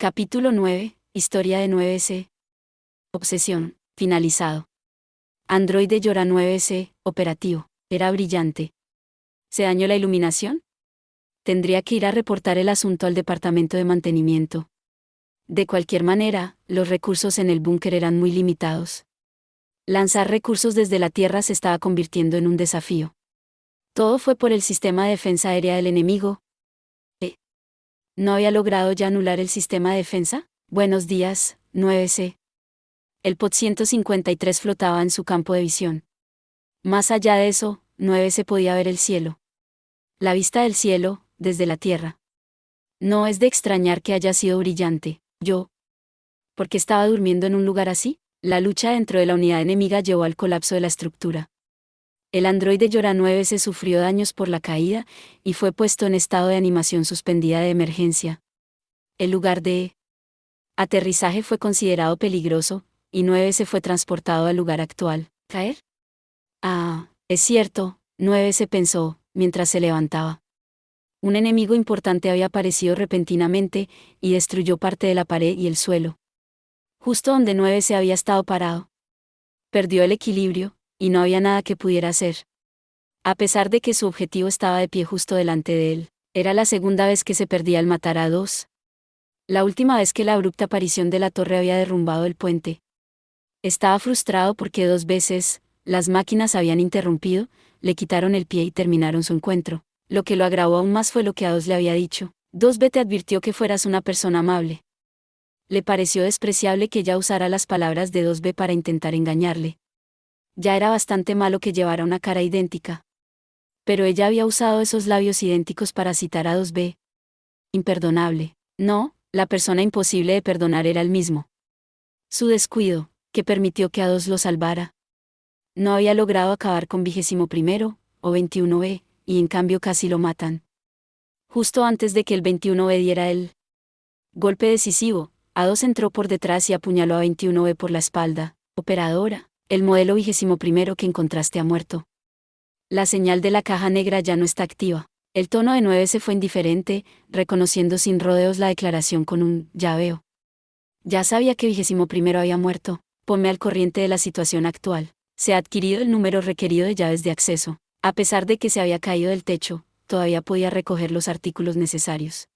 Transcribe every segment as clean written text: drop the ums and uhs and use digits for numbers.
Capítulo 9. Historia de 9S. Obsesión. Finalizado. Androide Yora 9S. Operativo. Era brillante. ¿Se dañó la iluminación? Tendría que ir a reportar el asunto al departamento de mantenimiento. De cualquier manera, los recursos en el búnker eran muy limitados. Lanzar recursos desde la Tierra se estaba convirtiendo en un desafío. Todo fue por el sistema de defensa aérea del enemigo. ¿No había logrado ya anular el sistema de defensa? Buenos días, 9C. El Pod 153 flotaba en su campo de visión. Más allá de eso, 9C podía ver el cielo. La vista del cielo, desde la Tierra. No es de extrañar que haya sido brillante. ¿Por qué estaba durmiendo en un lugar así? La lucha dentro de la unidad enemiga llevó al colapso de la estructura. El androide Yora 9C sufrió daños por la caída y fue puesto en estado de animación suspendida de emergencia. El lugar de aterrizaje fue considerado peligroso, y 9C fue transportado al lugar actual. ¿Caer? Es cierto, 9C pensó, mientras se levantaba. Un enemigo importante había aparecido repentinamente, y destruyó parte de la pared y el suelo. Justo donde 9C había estado parado. Perdió el equilibrio, y no había nada que pudiera hacer. A pesar de que su objetivo estaba de pie justo delante de él, era la segunda vez que se perdía al matar a dos. La última vez que la abrupta aparición de la torre había derrumbado el puente. Estaba frustrado porque 2 veces, las máquinas habían interrumpido, le quitaron el pie y terminaron su encuentro. Lo que lo agravó aún más fue lo que A2 le había dicho. 2B te advirtió que fueras una persona amable. Le pareció despreciable que ella usara las palabras de 2B para intentar engañarle. Ya era bastante malo que llevara una cara idéntica. Pero ella había usado esos labios idénticos para citar a 2B. Imperdonable. No, la persona imposible de perdonar era él mismo. Su descuido, que permitió que A2 lo salvara. No había logrado acabar con 21º, o 21B, y en cambio casi lo matan. Justo antes de que el 21B diera el golpe decisivo, A2 entró por detrás y apuñaló a 21B por la espalda. Operadora, el modelo 21º que encontraste ha muerto. La señal de la caja negra ya no está activa. El tono de 9 se fue indiferente, reconociendo sin rodeos la declaración con un «ya veo». Ya sabía que 21º había muerto. Ponme al corriente de la situación actual. Se ha adquirido el número requerido de llaves de acceso. A pesar de que se había caído del techo, todavía podía recoger los artículos necesarios.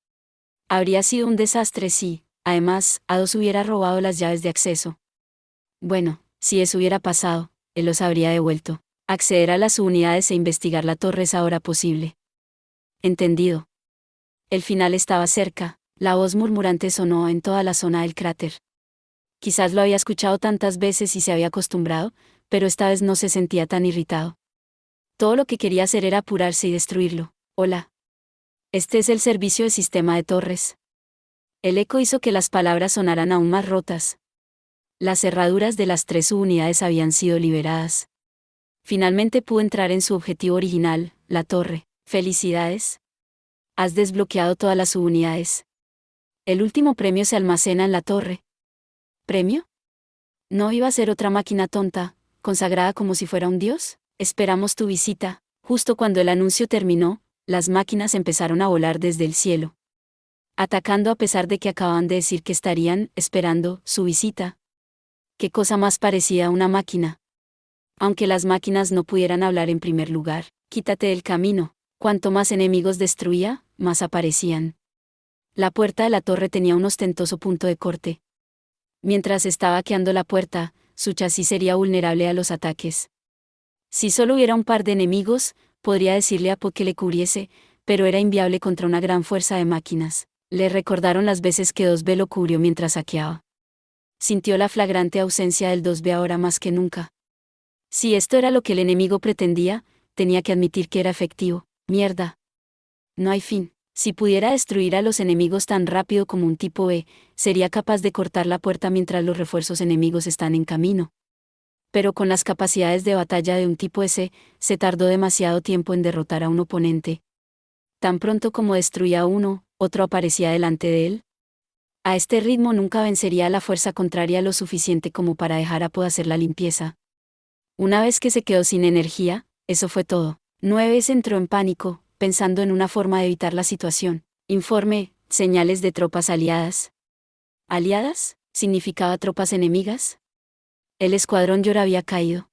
Habría sido un desastre si, además, A2 hubiera robado las llaves de acceso. Bueno, si eso hubiera pasado, él los habría devuelto. Acceder a las unidades e investigar la torre es ahora posible. Entendido. El final estaba cerca, la voz murmurante sonó en toda la zona del cráter. Quizás lo había escuchado tantas veces y se había acostumbrado, pero esta vez no se sentía tan irritado. Todo lo que quería hacer era apurarse y destruirlo. Hola. Este es el servicio de sistema de torres. El eco hizo que las palabras sonaran aún más rotas. Las cerraduras de las 3 subunidades habían sido liberadas. Finalmente pudo entrar en su objetivo original, la torre. ¡Felicidades! Has desbloqueado todas las subunidades. El último premio se almacena en la torre. ¿Premio? ¿No iba a ser otra máquina tonta, consagrada como si fuera un dios? Esperamos tu visita. Justo cuando el anuncio terminó, las máquinas empezaron a volar desde el cielo. Atacando a pesar de que acababan de decir que estarían esperando su visita. ¿Qué cosa más parecida a una máquina? Aunque las máquinas no pudieran hablar en primer lugar, quítate del camino. Cuanto más enemigos destruía, más aparecían. La puerta de la torre tenía un ostentoso punto de corte. Mientras estaba hackeando la puerta, su chasis sería vulnerable a los ataques. Si solo hubiera un par de enemigos, podría decirle a Pod que le cubriese, pero era inviable contra una gran fuerza de máquinas. Le recordaron las veces que 2B lo cubrió mientras hackeaba. Sintió la flagrante ausencia del 2B ahora más que nunca. Si esto era lo que el enemigo pretendía, tenía que admitir que era efectivo. Mierda. No hay fin. Si pudiera destruir a los enemigos tan rápido como un tipo B, sería capaz de cortar la puerta mientras los refuerzos enemigos están en camino. Pero con las capacidades de batalla de un tipo S, se tardó demasiado tiempo en derrotar a un oponente. Tan pronto como destruía a uno, otro aparecía delante de él. A este ritmo nunca vencería a la fuerza contraria lo suficiente como para dejar a Pod hacer la limpieza. Una vez que se quedó sin energía, eso fue todo. 9S entró en pánico, pensando en una forma de evitar la situación. Informe, señales de tropas aliadas. ¿Aliadas? ¿Significaba tropas enemigas? El escuadrón Yor había caído.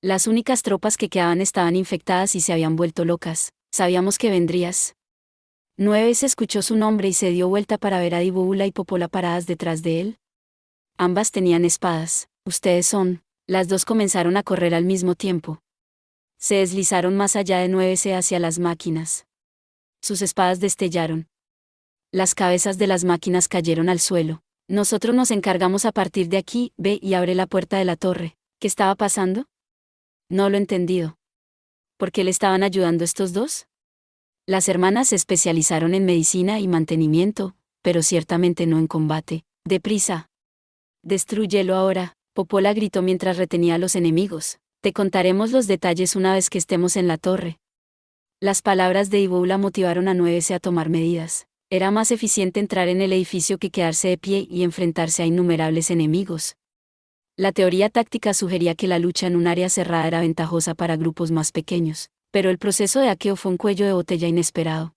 Las únicas tropas que quedaban estaban infectadas y se habían vuelto locas. Sabíamos que vendrías. 9 se escuchó su nombre y se dio vuelta para ver a Dibúbula y Popola paradas detrás de él. Ambas tenían espadas. Ustedes son. Las dos comenzaron a correr al mismo tiempo. Se deslizaron más allá de 9 hacia las máquinas. Sus espadas destellaron. Las cabezas de las máquinas cayeron al suelo. Nosotros nos encargamos a partir de aquí. Ve y abre la puerta de la torre. ¿Qué estaba pasando? No lo he entendido. ¿Por qué le estaban ayudando estos dos? Las hermanas se especializaron en medicina y mantenimiento, pero ciertamente no en combate. Deprisa. Destrúyelo ahora, Popola gritó mientras retenía a los enemigos. Te contaremos los detalles una vez que estemos en la torre. Las palabras de Dibúbula motivaron a 9 a tomar medidas. Era más eficiente entrar en el edificio que quedarse de pie y enfrentarse a innumerables enemigos. La teoría táctica sugería que la lucha en un área cerrada era ventajosa para grupos más pequeños, pero el proceso de hackeo fue un cuello de botella inesperado.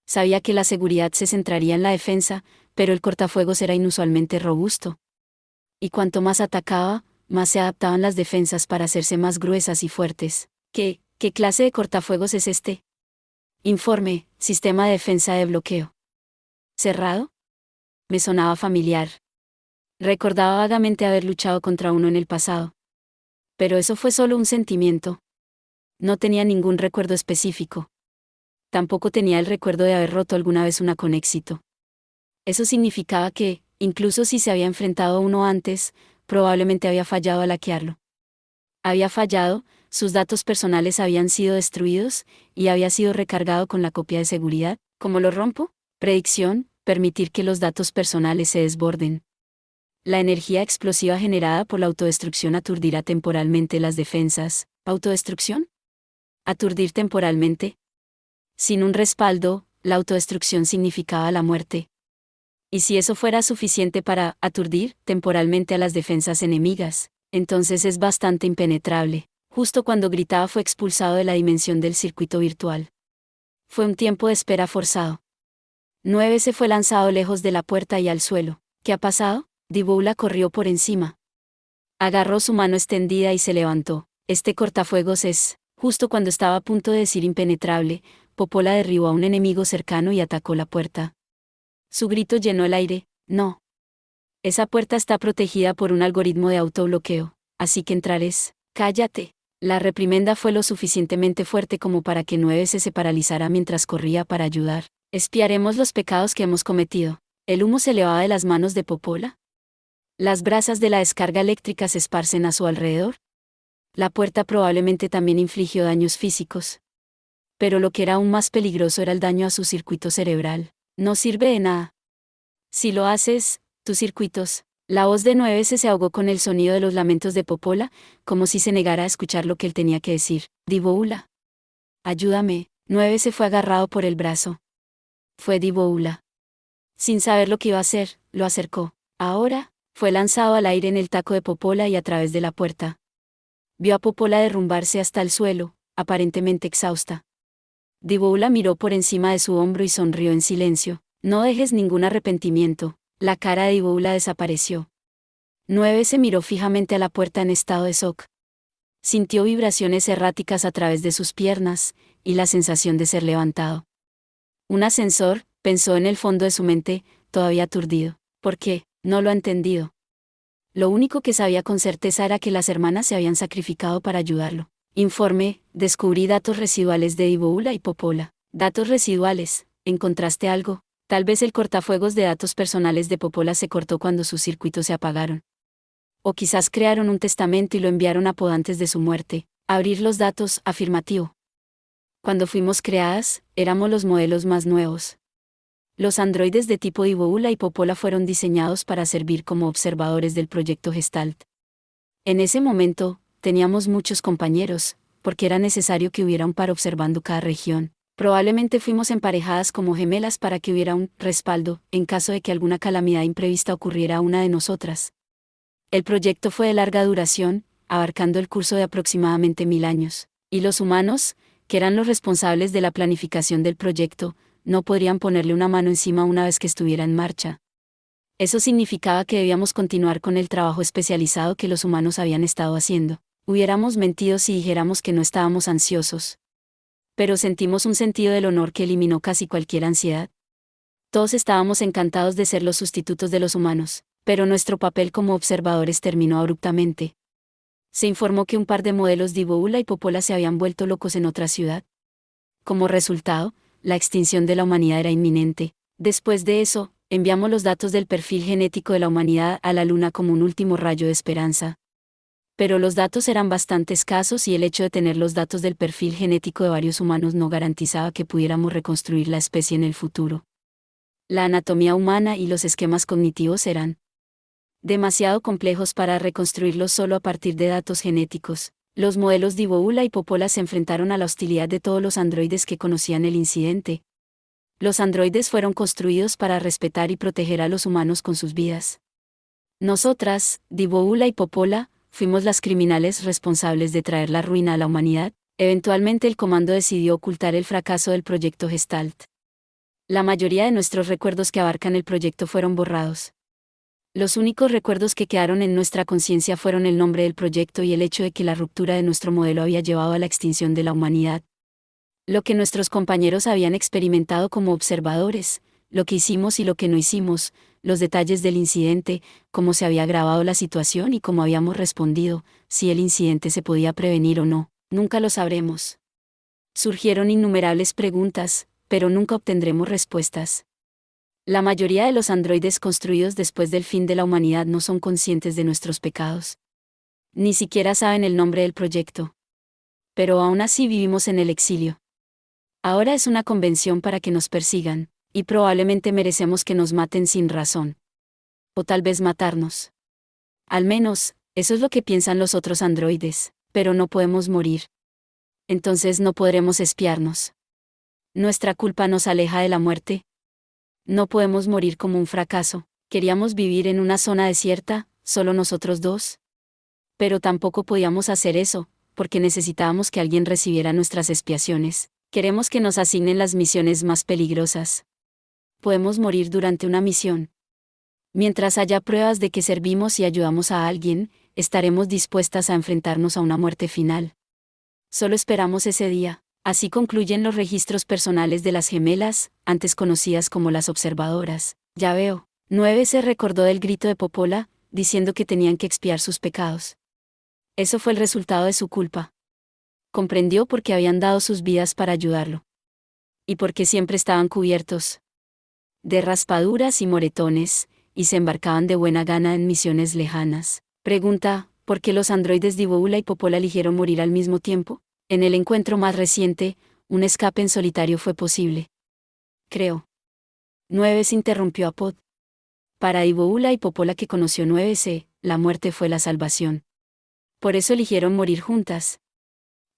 Sabía que la seguridad se centraría en la defensa, pero el cortafuegos era inusualmente robusto. Y cuanto más atacaba, más se adaptaban las defensas para hacerse más gruesas y fuertes. ¿Qué clase de cortafuegos es este? Informe, sistema de defensa de bloqueo. ¿Cerrado? Me sonaba familiar. Recordaba vagamente haber luchado contra uno en el pasado. Pero eso fue solo un sentimiento. No tenía ningún recuerdo específico. Tampoco tenía el recuerdo de haber roto alguna vez una con éxito. Eso significaba que, incluso si se había enfrentado a uno antes, probablemente había fallado al hackearlo. Había fallado, sus datos personales habían sido destruidos, y había sido recargado con la copia de seguridad. ¿Cómo lo rompo? Predicción, permitir que los datos personales se desborden. La energía explosiva generada por la autodestrucción aturdirá temporalmente las defensas. ¿Autodestrucción? ¿Aturdir temporalmente? Sin un respaldo, la autodestrucción significaba la muerte. Y si eso fuera suficiente para aturdir temporalmente a las defensas enemigas, entonces es bastante impenetrable. Justo cuando gritaba fue expulsado de la dimensión del circuito virtual. Fue un tiempo de espera forzado. 9 se fue lanzado lejos de la puerta y al suelo. ¿Qué ha pasado? Dibúbula corrió por encima. Agarró su mano extendida y se levantó. Este cortafuegos es. Justo cuando estaba a punto de decir impenetrable, Popola derribó a un enemigo cercano y atacó la puerta. Su grito llenó el aire. No. Esa puerta está protegida por un algoritmo de autobloqueo, así que entrar es. Cállate. La reprimenda fue lo suficientemente fuerte como para que 9 se paralizara mientras corría para ayudar. Espiaremos los pecados que hemos cometido. El humo se elevaba de las manos de Popola. Las brasas de la descarga eléctrica se esparcen a su alrededor. La puerta probablemente también infligió daños físicos. Pero lo que era aún más peligroso era el daño a su circuito cerebral. No sirve de nada. Si lo haces, tus circuitos. La voz de 9 se ahogó con el sonido de los lamentos de Popola, como si se negara a escuchar lo que él tenía que decir. Dibúbula. Ayúdame. 9 fue agarrado por el brazo. Fue Dibúbula. Sin saber lo que iba a hacer, lo acercó. Ahora, fue lanzado al aire en el taco de Popola y a través de la puerta. Vio a Popola derrumbarse hasta el suelo, aparentemente exhausta. Dibúbula miró por encima de su hombro y sonrió en silencio. No dejes ningún arrepentimiento. La cara de Dibúbula desapareció. 9 se miró fijamente a la puerta en estado de shock. Sintió vibraciones erráticas a través de sus piernas, y la sensación de ser levantado. Un ascensor, pensó en el fondo de su mente, todavía aturdido. ¿Por qué? No lo ha entendido. Lo único que sabía con certeza era que las hermanas se habían sacrificado para ayudarlo. Informe, descubrí datos residuales de Dibúbula y Popola. Datos residuales, ¿encontraste algo? Tal vez el cortafuegos de datos personales de Popola se cortó cuando sus circuitos se apagaron. O quizás crearon un testamento y lo enviaron a Pod antes de su muerte. Abrir los datos, afirmativo. Cuando fuimos creadas, éramos los modelos más nuevos. Los androides de tipo Dibúbula y Popola fueron diseñados para servir como observadores del proyecto Gestalt. En ese momento, teníamos muchos compañeros, porque era necesario que hubiera un par observando cada región. Probablemente fuimos emparejadas como gemelas para que hubiera un respaldo, en caso de que alguna calamidad imprevista ocurriera a una de nosotras. El proyecto fue de larga duración, abarcando el curso de aproximadamente 1000 años, y los humanos, que eran los responsables de la planificación del proyecto, no podrían ponerle una mano encima una vez que estuviera en marcha. Eso significaba que debíamos continuar con el trabajo especializado que los humanos habían estado haciendo. Hubiéramos mentido si dijéramos que no estábamos ansiosos. Pero sentimos un sentido del honor que eliminó casi cualquier ansiedad. Todos estábamos encantados de ser los sustitutos de los humanos, pero nuestro papel como observadores terminó abruptamente. Se informó que un par de modelos de Iboula y Popola se habían vuelto locos en otra ciudad. Como resultado, la extinción de la humanidad era inminente. Después de eso, enviamos los datos del perfil genético de la humanidad a la Luna como un último rayo de esperanza. Pero los datos eran bastante escasos y el hecho de tener los datos del perfil genético de varios humanos no garantizaba que pudiéramos reconstruir la especie en el futuro. La anatomía humana y los esquemas cognitivos eran demasiado complejos para reconstruirlos solo a partir de datos genéticos. Los modelos de Iboula y Popola se enfrentaron a la hostilidad de todos los androides que conocían el incidente. Los androides fueron construidos para respetar y proteger a los humanos con sus vidas. Nosotras, Iboula y Popola, fuimos las criminales responsables de traer la ruina a la humanidad. Eventualmente el comando decidió ocultar el fracaso del proyecto Gestalt. La mayoría de nuestros recuerdos que abarcan el proyecto fueron borrados. Los únicos recuerdos que quedaron en nuestra conciencia fueron el nombre del proyecto y el hecho de que la ruptura de nuestro modelo había llevado a la extinción de la humanidad. Lo que nuestros compañeros habían experimentado como observadores, lo que hicimos y lo que no hicimos, los detalles del incidente, cómo se había agravado la situación y cómo habíamos respondido, si el incidente se podía prevenir o no, nunca lo sabremos. Surgieron innumerables preguntas, pero nunca obtendremos respuestas. La mayoría de los androides construidos después del fin de la humanidad no son conscientes de nuestros pecados. Ni siquiera saben el nombre del proyecto. Pero aún así vivimos en el exilio. Ahora es una convención para que nos persigan, y probablemente merecemos que nos maten sin razón. O tal vez matarnos. Al menos, eso es lo que piensan los otros androides, pero no podemos morir. Entonces no podremos espiarnos. ¿Nuestra culpa nos aleja de la muerte? No podemos morir como un fracaso. Queríamos vivir en una zona desierta, solo nosotros dos. Pero tampoco podíamos hacer eso, porque necesitábamos que alguien recibiera nuestras expiaciones. Queremos que nos asignen las misiones más peligrosas. Podemos morir durante una misión. Mientras haya pruebas de que servimos y ayudamos a alguien, estaremos dispuestas a enfrentarnos a una muerte final. Solo esperamos ese día. Así concluyen los registros personales de las gemelas, antes conocidas como las observadoras. Ya veo. 9 se recordó del grito de Popola, diciendo que tenían que expiar sus pecados. Eso fue el resultado de su culpa. Comprendió por qué habían dado sus vidas para ayudarlo. Y porque siempre estaban cubiertos de raspaduras y moretones, y se embarcaban de buena gana en misiones lejanas. Pregunta, ¿por qué los androides de Iboula y Popola eligieron morir al mismo tiempo? En el encuentro más reciente, un escape en solitario fue posible. Creo. 9 se interrumpió a Pod. Para Iboula y Popola que conoció 9C, la muerte fue la salvación. Por eso eligieron morir juntas.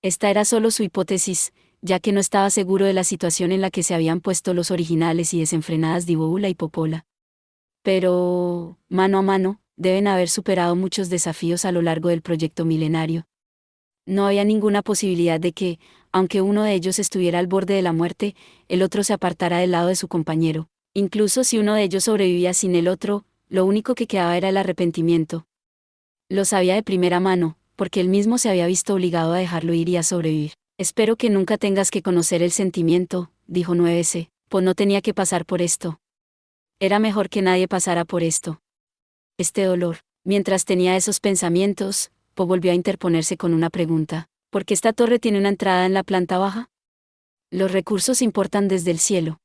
Esta era solo su hipótesis, ya que no estaba seguro de la situación en la que se habían puesto los originales y desenfrenadas de Iboula y Popola. Pero, mano a mano, deben haber superado muchos desafíos a lo largo del proyecto milenario. No había ninguna posibilidad de que, aunque uno de ellos estuviera al borde de la muerte, el otro se apartara del lado de su compañero. Incluso si uno de ellos sobrevivía sin el otro, lo único que quedaba era el arrepentimiento. Lo sabía de primera mano, porque él mismo se había visto obligado a dejarlo ir y a sobrevivir. Espero que nunca tengas que conocer el sentimiento, dijo 9C, pues no tenía que pasar por esto. Era mejor que nadie pasara por esto. Este dolor. Mientras tenía esos pensamientos, Po volvió a interponerse con una pregunta. ¿Por qué esta torre tiene una entrada en la planta baja? Los recursos importan desde el cielo.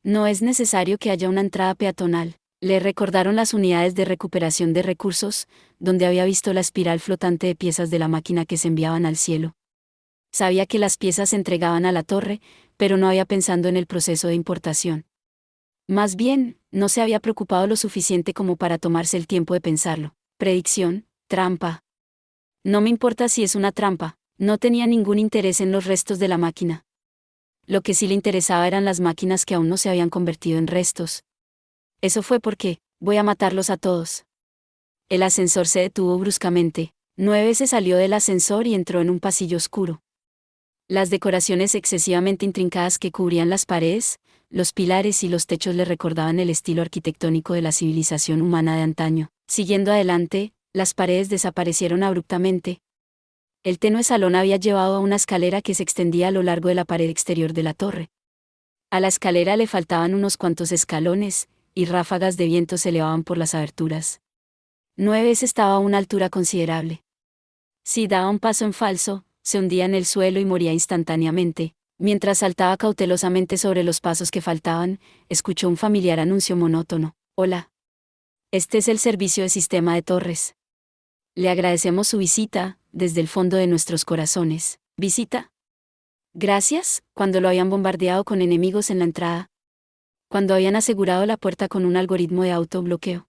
No es necesario que haya una entrada peatonal. Le recordaron las unidades de recuperación de recursos, donde había visto la espiral flotante de piezas de la máquina que se enviaban al cielo. Sabía que las piezas se entregaban a la torre, pero no había pensado en el proceso de importación. Más bien, no se había preocupado lo suficiente como para tomarse el tiempo de pensarlo. Predicción, trampa. No me importa si es una trampa, no tenía ningún interés en los restos de la máquina. Lo que sí le interesaba eran las máquinas que aún no se habían convertido en restos. Eso fue porque, voy a matarlos a todos. El ascensor se detuvo bruscamente. 9 se salió del ascensor y entró en un pasillo oscuro. Las decoraciones excesivamente intrincadas que cubrían las paredes, los pilares y los techos le recordaban el estilo arquitectónico de la civilización humana de antaño. Siguiendo adelante, las paredes desaparecieron abruptamente. El tenue salón había llevado a una escalera que se extendía a lo largo de la pared exterior de la torre. A la escalera le faltaban unos cuantos escalones, y ráfagas de viento se elevaban por las aberturas. 9 estaba a una altura considerable. Si daba un paso en falso, se hundía en el suelo y moría instantáneamente. Mientras saltaba cautelosamente sobre los pasos que faltaban, escuchó un familiar anuncio monótono. Hola. Este es el servicio de sistema de torres. Le agradecemos su visita, desde el fondo de nuestros corazones. ¿Visita? Gracias, cuando lo habían bombardeado con enemigos en la entrada. Cuando habían asegurado la puerta con un algoritmo de autobloqueo.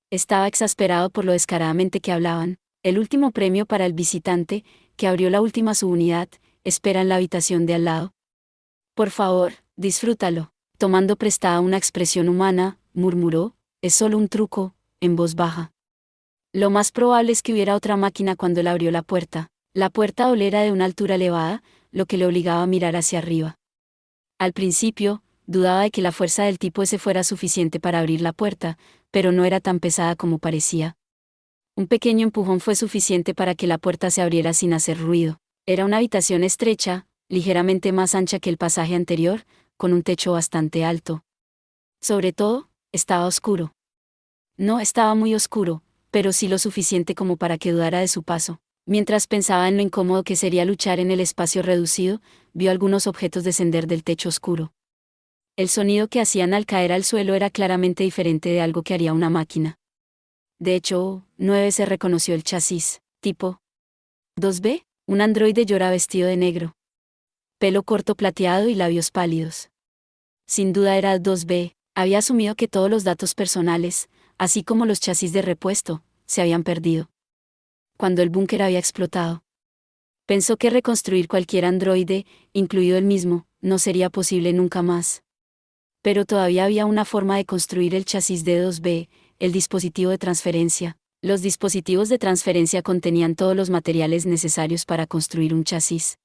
Estaba exasperado por lo descaradamente que hablaban. El último premio para el visitante, que abrió la última subunidad, espera en la habitación de al lado. Por favor, disfrútalo. Tomando prestada una expresión humana, murmuró, es solo un truco, en voz baja. Lo más probable es que hubiera otra máquina cuando él abrió la puerta. La puerta era de una altura elevada, lo que le obligaba a mirar hacia arriba. Al principio, dudaba de que la fuerza del tipo ese fuera suficiente para abrir la puerta, pero no era tan pesada como parecía. Un pequeño empujón fue suficiente para que la puerta se abriera sin hacer ruido. Era una habitación estrecha, ligeramente más ancha que el pasaje anterior, con un techo bastante alto. Sobre todo, estaba oscuro. No estaba muy oscuro, pero sí lo suficiente como para que dudara de su paso. Mientras pensaba en lo incómodo que sería luchar en el espacio reducido, vio algunos objetos descender del techo oscuro. El sonido que hacían al caer al suelo era claramente diferente de algo que haría una máquina. De hecho, 9 se reconoció el chasis, tipo 2B, un androide llora vestido de negro. Pelo corto plateado y labios pálidos. Sin duda era 2B, había asumido que todos los datos personales, así como los chasis de repuesto, se habían perdido. Cuando el búnker había explotado. Pensó que reconstruir cualquier androide, incluido él mismo, no sería posible nunca más. Pero todavía había una forma de construir el chasis de 2B, el dispositivo de transferencia. Los dispositivos de transferencia contenían todos los materiales necesarios para construir un chasis.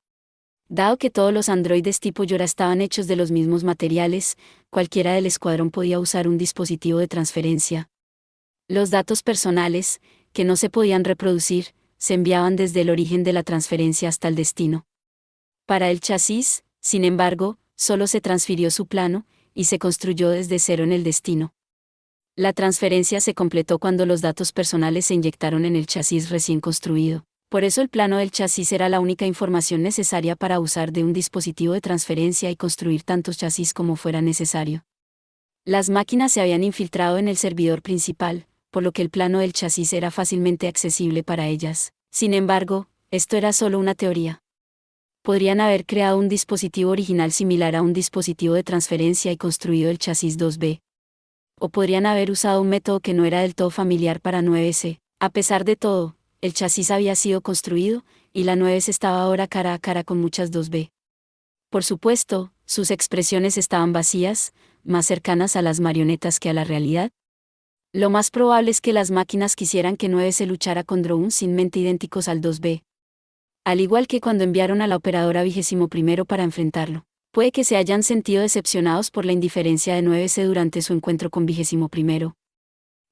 Dado que todos los androides tipo Yora estaban hechos de los mismos materiales, cualquiera del escuadrón podía usar un dispositivo de transferencia. Los datos personales, que no se podían reproducir, se enviaban desde el origen de la transferencia hasta el destino. Para el chasis, sin embargo, solo se transfirió su plano, y se construyó desde cero en el destino. La transferencia se completó cuando los datos personales se inyectaron en el chasis recién construido. Por eso el plano del chasis era la única información necesaria para usar de un dispositivo de transferencia y construir tantos chasis como fuera necesario. Las máquinas se habían infiltrado en el servidor principal, por lo que el plano del chasis era fácilmente accesible para ellas. Sin embargo, esto era solo una teoría. Podrían haber creado un dispositivo original similar a un dispositivo de transferencia y construido el chasis 2B. O podrían haber usado un método que no era del todo familiar para 9S. A pesar de todo, el chasis había sido construido, y la 9S estaba ahora cara a cara con muchas 2B. Por supuesto, sus expresiones estaban vacías, más cercanas a las marionetas que a la realidad. Lo más probable es que las máquinas quisieran que 9S luchara con drones sin mente idénticos al 2B. Al igual que cuando enviaron a la operadora 21 para enfrentarlo. Puede que se hayan sentido decepcionados por la indiferencia de 9S durante su encuentro con 21.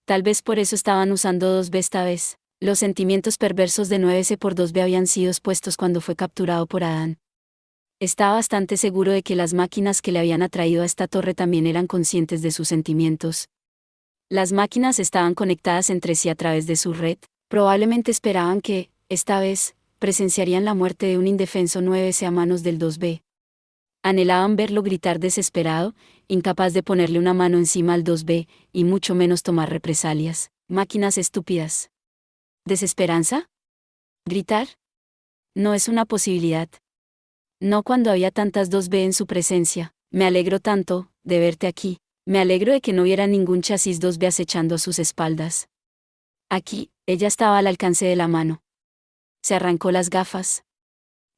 Tal vez por eso estaban usando 2B esta vez. Los sentimientos perversos de 9S por 2B habían sido expuestos cuando fue capturado por Adán. Estaba bastante seguro de que las máquinas que le habían atraído a esta torre también eran conscientes de sus sentimientos. Las máquinas estaban conectadas entre sí a través de su red. Probablemente esperaban que, esta vez, presenciarían la muerte de un indefenso 9S a manos del 2B. Anhelaban verlo gritar desesperado, incapaz de ponerle una mano encima al 2B, y mucho menos tomar represalias. Máquinas estúpidas. ¿Desesperanza? ¿Gritar? No es una posibilidad. No cuando había tantas 2B en su presencia. Me alegro tanto, de verte aquí. Me alegro de que no hubiera ningún chasis 2B acechando a sus espaldas. Aquí, ella estaba al alcance de la mano. Se arrancó las gafas.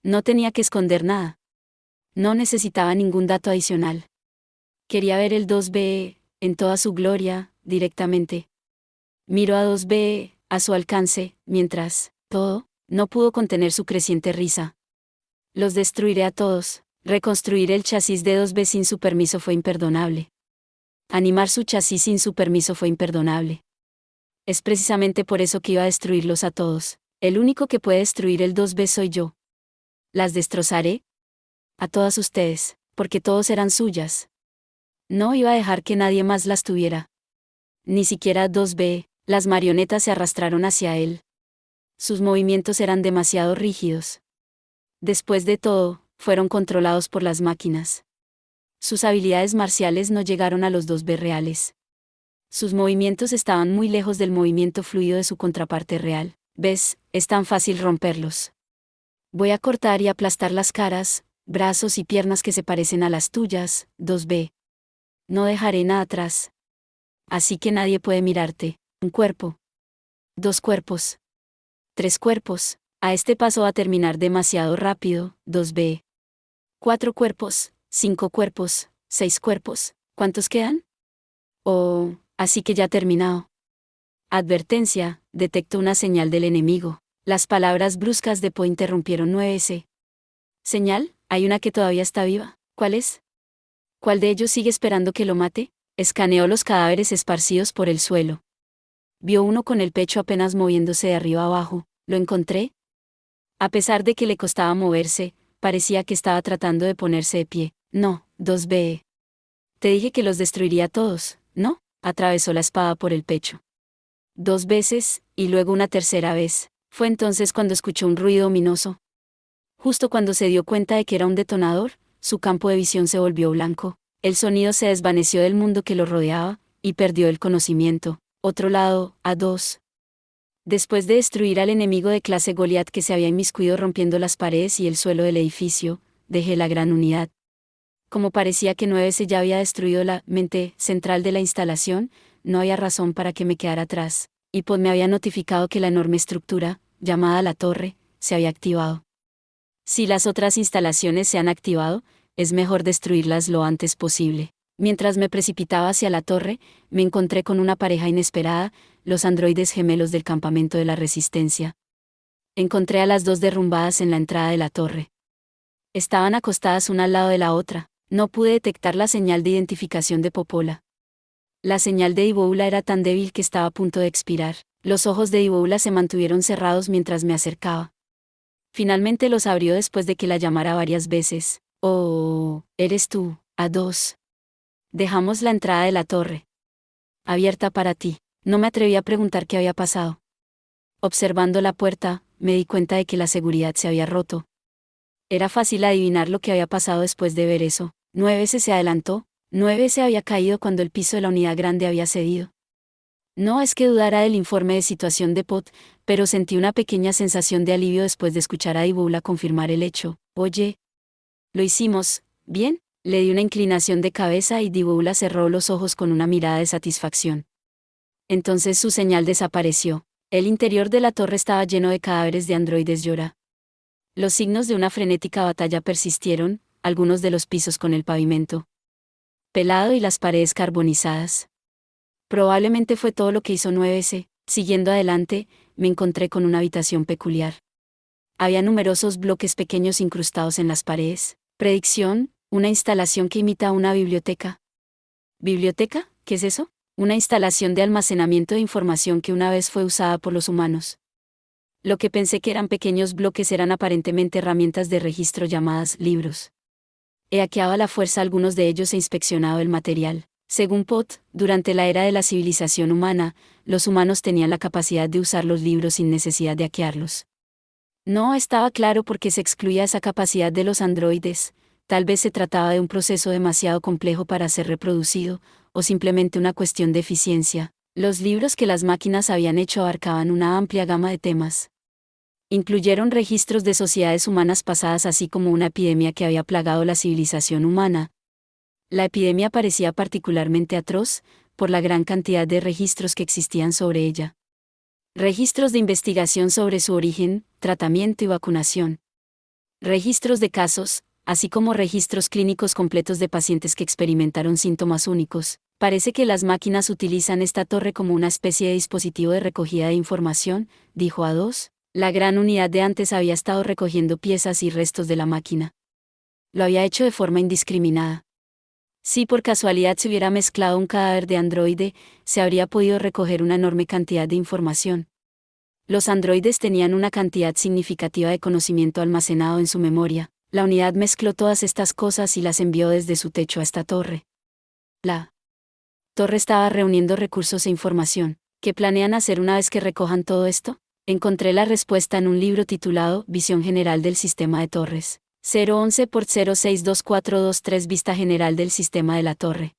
No tenía que esconder nada. No necesitaba ningún dato adicional. Quería ver el 2B, en toda su gloria, directamente. Miró a 2B, a su alcance, mientras, todo, no pudo contener su creciente risa. Los destruiré a todos, Reconstruir el chasis de 2B sin su permiso fue imperdonable. Animar su chasis sin su permiso fue imperdonable. Es precisamente por eso que iba a destruirlos a todos. El único que puede destruir el 2B soy yo. Las destrozaré a todas ustedes, porque todos eran suyas. No iba a dejar que nadie más las tuviera. Ni siquiera 2B, las marionetas se arrastraron hacia él. Sus movimientos eran demasiado rígidos. Después de todo, fueron controlados por las máquinas. Sus habilidades marciales no llegaron a los 2B reales. Sus movimientos estaban muy lejos del movimiento fluido de su contraparte real. ¿Ves? Es tan fácil romperlos. Voy a cortar y aplastar las caras, brazos y piernas que se parecen a las tuyas, 2B. No dejaré nada atrás. Así que nadie puede mirarte. Un cuerpo. 2 cuerpos. 3 cuerpos. A este paso va a terminar demasiado rápido, 2B. 4 cuerpos, 5 cuerpos, 6 cuerpos. ¿Cuántos quedan? Oh, así que ya ha terminado. Advertencia, detecto una señal del enemigo. Las palabras bruscas de Poe interrumpieron 9S. ¿Señal? Hay una que todavía está viva. ¿Cuál es? ¿Cuál de ellos sigue esperando que lo mate? Escaneó los cadáveres esparcidos por el suelo. Vio uno con el pecho apenas moviéndose de arriba abajo. ¿Lo encontré? A pesar de que le costaba moverse, parecía que estaba tratando de ponerse de pie. No, 2B. Te dije que los destruiría todos, ¿no? Atravesó la espada por el pecho. 2 veces, y luego una tercera vez. Fue entonces cuando escuchó un ruido ominoso. Justo cuando se dio cuenta de que era un detonador, su campo de visión se volvió blanco. El sonido se desvaneció del mundo que lo rodeaba, y perdió el conocimiento. Otro lado, A2. Después de destruir al enemigo de clase Goliat que se había inmiscuido rompiendo las paredes y el suelo del edificio, dejé la gran unidad. Como parecía que 9S ya había destruido la mente central de la instalación, no había razón para que me quedara atrás, y Pod me había notificado que la enorme estructura, llamada la torre, se había activado. Si las otras instalaciones se han activado, es mejor destruirlas lo antes posible. Mientras me precipitaba hacia la torre, me encontré con una pareja inesperada, los androides gemelos del campamento de la Resistencia. Encontré a las 2 derrumbadas en la entrada de la torre. Estaban acostadas una al lado de la otra. No pude detectar la señal de identificación de Popola. La señal de Iboula era tan débil que estaba a punto de expirar. Los ojos de Iboula se mantuvieron cerrados mientras me acercaba. Finalmente los abrió después de que la llamara varias veces. Oh, eres tú, A2. Dejamos la entrada de la torre abierta para ti. No me atreví a preguntar qué había pasado. Observando la puerta, me di cuenta de que la seguridad se había roto. Era fácil adivinar lo que había pasado después de ver eso. 9S se adelantó, 9S había caído cuando el piso de la unidad grande había cedido. No es que dudara del informe de situación de Pot, pero sentí una pequeña sensación de alivio después de escuchar a Iboula confirmar el hecho. Oye, lo hicimos, ¿bien? Le di una inclinación de cabeza y Iboula cerró los ojos con una mirada de satisfacción. Entonces su señal desapareció. El interior de la torre estaba lleno de cadáveres de androides Yora. Los signos de una frenética batalla persistieron, algunos de los pisos con el pavimento pelado y las paredes carbonizadas. Probablemente fue todo lo que hizo 9S. Siguiendo adelante, me encontré con una habitación peculiar. Había numerosos bloques pequeños incrustados en las paredes. Predicción, una instalación que imita a una biblioteca. ¿Biblioteca? ¿Qué es eso? Una instalación de almacenamiento de información que una vez fue usada por los humanos. Lo que pensé que eran pequeños bloques eran aparentemente herramientas de registro llamadas libros. He hackeado a la fuerza algunos de ellos e inspeccionado el material. Según Pot, durante la era de la civilización humana, los humanos tenían la capacidad de usar los libros sin necesidad de hackearlos. No estaba claro por qué se excluía esa capacidad de los androides. Tal vez se trataba de un proceso demasiado complejo para ser reproducido, o simplemente una cuestión de eficiencia. Los libros que las máquinas habían hecho abarcaban una amplia gama de temas. Incluyeron registros de sociedades humanas pasadas así como una epidemia que había plagado la civilización humana. La epidemia parecía particularmente atroz, por la gran cantidad de registros que existían sobre ella. Registros de investigación sobre su origen, tratamiento y vacunación. Registros de casos, así como registros clínicos completos de pacientes que experimentaron síntomas únicos. Parece que las máquinas utilizan esta torre como una especie de dispositivo de recogida de información, dijo A2. La gran unidad de antes había estado recogiendo piezas y restos de la máquina. Lo había hecho de forma indiscriminada. Si por casualidad se hubiera mezclado un cadáver de androide, se habría podido recoger una enorme cantidad de información. Los androides tenían una cantidad significativa de conocimiento almacenado en su memoria. La unidad mezcló todas estas cosas y las envió desde su techo a esta torre. La torre estaba reuniendo recursos e información. ¿Qué planean hacer una vez que recojan todo esto? Encontré la respuesta en un libro titulado Visión General del Sistema de Torres. 011 por 0624223 Vista General del Sistema de la Torre.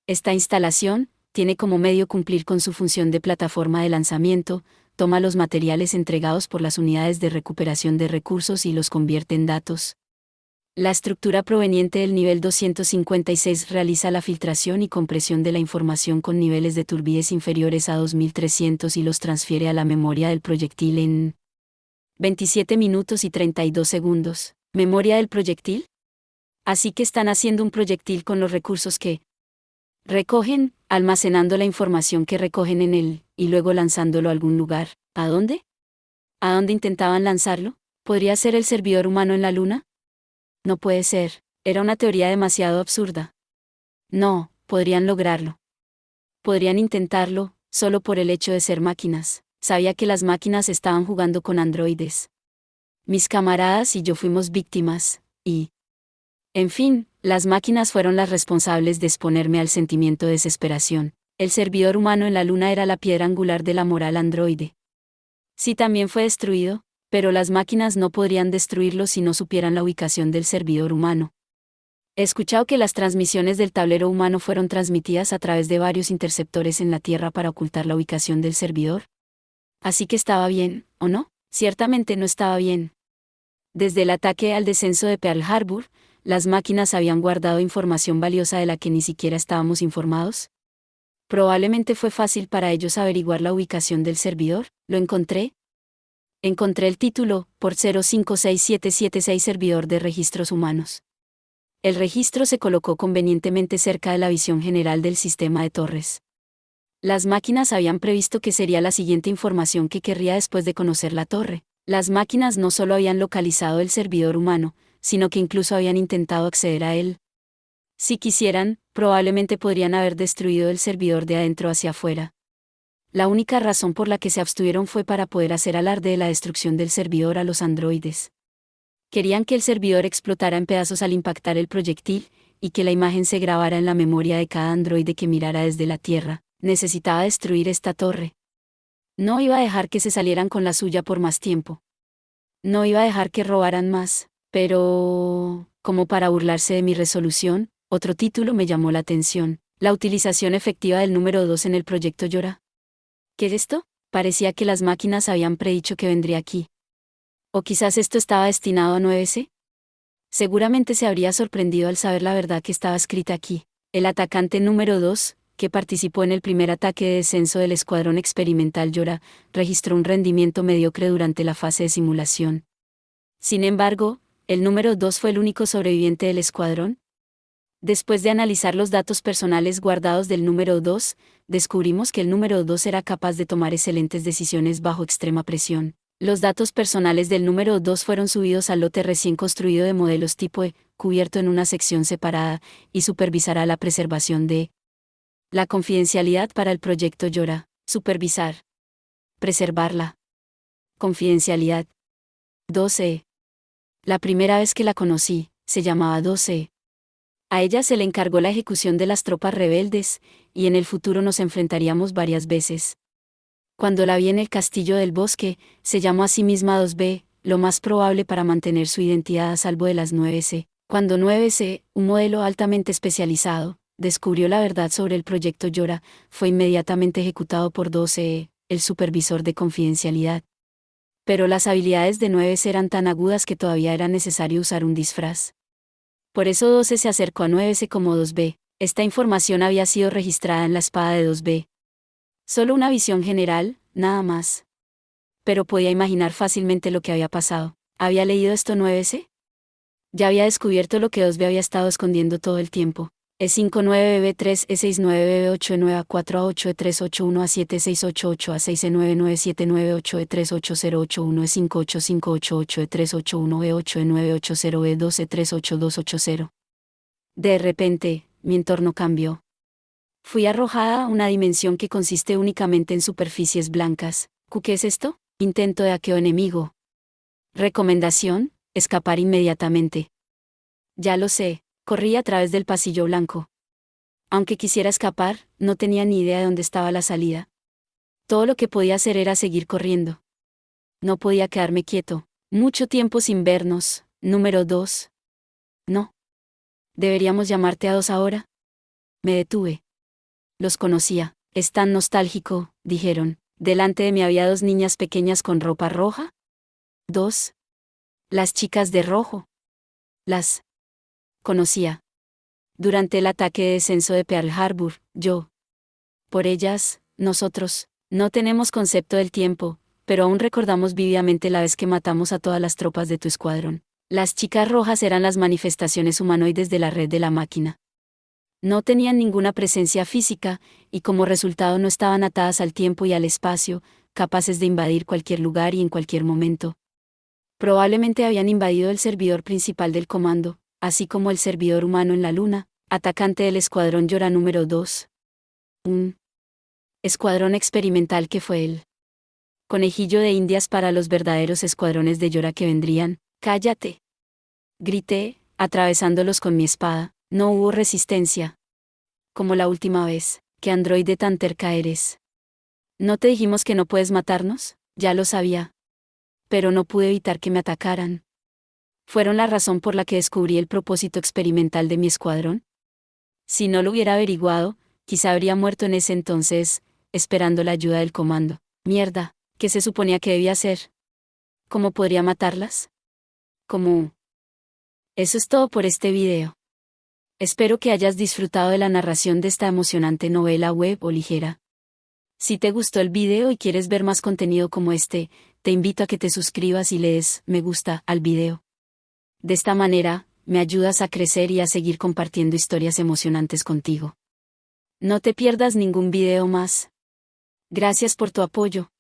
Esta instalación tiene como medio cumplir con su función de plataforma de lanzamiento, toma los materiales entregados por las unidades de recuperación de recursos y los convierte en datos. La estructura proveniente del nivel 256 realiza la filtración y compresión de la información con niveles de turbidez inferiores a 2300 y los transfiere a la memoria del proyectil en 27 minutos y 32 segundos. ¿Memoria del proyectil? Así que están haciendo un proyectil con los recursos que recogen, almacenando la información que recogen en él, y luego lanzándolo a algún lugar. ¿A dónde? ¿A dónde intentaban lanzarlo? ¿Podría ser el servidor humano en la Luna? No puede ser. Era una teoría demasiado absurda. No, podrían lograrlo. Podrían intentarlo, solo por el hecho de ser máquinas. Sabía que las máquinas estaban jugando con androides. Mis camaradas y yo fuimos víctimas, y... En fin, las máquinas fueron las responsables de exponerme al sentimiento de desesperación. El servidor humano en la Luna era la piedra angular de la moral androide. Sí, también fue destruido, pero las máquinas no podrían destruirlo si no supieran la ubicación del servidor humano. He escuchado que las transmisiones del tablero humano fueron transmitidas a través de varios interceptores en la Tierra para ocultar la ubicación del servidor. Así que estaba bien, ¿o no? Ciertamente no estaba bien. Desde el ataque al descenso de Pearl Harbor, las máquinas habían guardado información valiosa de la que ni siquiera estábamos informados. Probablemente fue fácil para ellos averiguar la ubicación del servidor. ¿Lo encontré? Encontré el título, por 056776 Servidor de Registros Humanos. El registro se colocó convenientemente cerca de la visión general del sistema de torres. Las máquinas habían previsto que sería la siguiente información que querría después de conocer la torre. Las máquinas no solo habían localizado el servidor humano, sino que incluso habían intentado acceder a él. Si quisieran, probablemente podrían haber destruido el servidor de adentro hacia afuera. La única razón por la que se abstuvieron fue para poder hacer alarde de la destrucción del servidor a los androides. Querían que el servidor explotara en pedazos al impactar el proyectil, y que la imagen se grabara en la memoria de cada androide que mirara desde la Tierra. Necesitaba destruir esta torre. No iba a dejar que se salieran con la suya por más tiempo. No iba a dejar que robaran más, pero... como para burlarse de mi resolución, otro título me llamó la atención: la utilización efectiva del número 2 en el proyecto Yora. ¿Qué es esto? Parecía que las máquinas habían predicho que vendría aquí. ¿O quizás esto estaba destinado a 9C? Seguramente se habría sorprendido al saber la verdad que estaba escrita aquí. El atacante número 2, que participó en el primer ataque de descenso del escuadrón experimental Yora, registró un rendimiento mediocre durante la fase de simulación. Sin embargo, el número 2 fue el único sobreviviente del escuadrón. Después de analizar los datos personales guardados del número 2, descubrimos que el número 2 era capaz de tomar excelentes decisiones bajo extrema presión. Los datos personales del número 2 fueron subidos al lote recién construido de modelos tipo E, cubierto en una sección separada, y supervisará la preservación de la confidencialidad para el proyecto Yora. Supervisar. Preservarla. Confidencialidad. 2E. La primera vez que la conocí, se llamaba 2E. A ella se le encargó la ejecución de las tropas rebeldes, y en el futuro nos enfrentaríamos varias veces. Cuando la vi en el castillo del bosque, se llamó a sí misma 2B, lo más probable para mantener su identidad a salvo de las 9C. Cuando 9C, un modelo altamente especializado, descubrió la verdad sobre el proyecto Yora, fue inmediatamente ejecutado por 12E, el supervisor de confidencialidad. Pero las habilidades de 9C eran tan agudas que todavía era necesario usar un disfraz. Por eso 12 se acercó a 9C como 2B. Esta información había sido registrada en la espada de 2B. Solo una visión general, nada más. Pero podía imaginar fácilmente lo que había pasado. ¿Había leído esto 9C? Ya había descubierto lo que 2B había estado escondiendo todo el tiempo. E5 9 B3 S6 9 B 8 9 4 8 E3 8 1 A 7 6 8 8 A 6 9 9 7 9 8 E 3 8 1 A 8 9 8 0 8 1 De repente, mi entorno cambió. Fui arrojada a una dimensión que consiste únicamente en superficies blancas. ¿Qué es esto? Intento de hackeo enemigo. Recomendación: escapar inmediatamente. Ya lo sé, corrí a través del pasillo blanco. Aunque quisiera escapar, no tenía ni idea de dónde estaba la salida. Todo lo que podía hacer era seguir corriendo. No podía quedarme quieto. Mucho tiempo sin vernos. Número 2. No. ¿Deberíamos llamarte a 2 ahora? Me detuve. Los conocía. Es tan nostálgico, dijeron. Delante de mí había 2 niñas pequeñas con ropa roja. 2. Las chicas de rojo. Las conocía. Durante el ataque de descenso de Pearl Harbor, yo. Por ellas, nosotros, no tenemos concepto del tiempo, pero aún recordamos vívidamente la vez que matamos a todas las tropas de tu escuadrón. Las chicas rojas eran las manifestaciones humanoides de la red de la máquina. No tenían ninguna presencia física, y como resultado no estaban atadas al tiempo y al espacio, capaces de invadir cualquier lugar y en cualquier momento. Probablemente habían invadido el servidor principal del comando, así como el servidor humano en la Luna, atacante del escuadrón Yora número 2. Un escuadrón experimental que fue el conejillo de Indias para los verdaderos escuadrones de Yora que vendrían. ¡Cállate!, grité, atravesándolos con mi espada. No hubo resistencia. Como la última vez. ¿Qué androide tan terca eres? ¿No te dijimos que no puedes matarnos? Ya lo sabía. Pero no pude evitar que me atacaran. ¿Fueron la razón por la que descubrí el propósito experimental de mi escuadrón? Si no lo hubiera averiguado, quizá habría muerto en ese entonces, esperando la ayuda del comando. Mierda, ¿qué se suponía que debía hacer? ¿Cómo podría matarlas? ¿Cómo? Eso es todo por este video. Espero que hayas disfrutado de la narración de esta emocionante novela web o ligera. Si te gustó el video y quieres ver más contenido como este, te invito a que te suscribas y le des me gusta al video. De esta manera, me ayudas a crecer y a seguir compartiendo historias emocionantes contigo. No te pierdas ningún video más. Gracias por tu apoyo.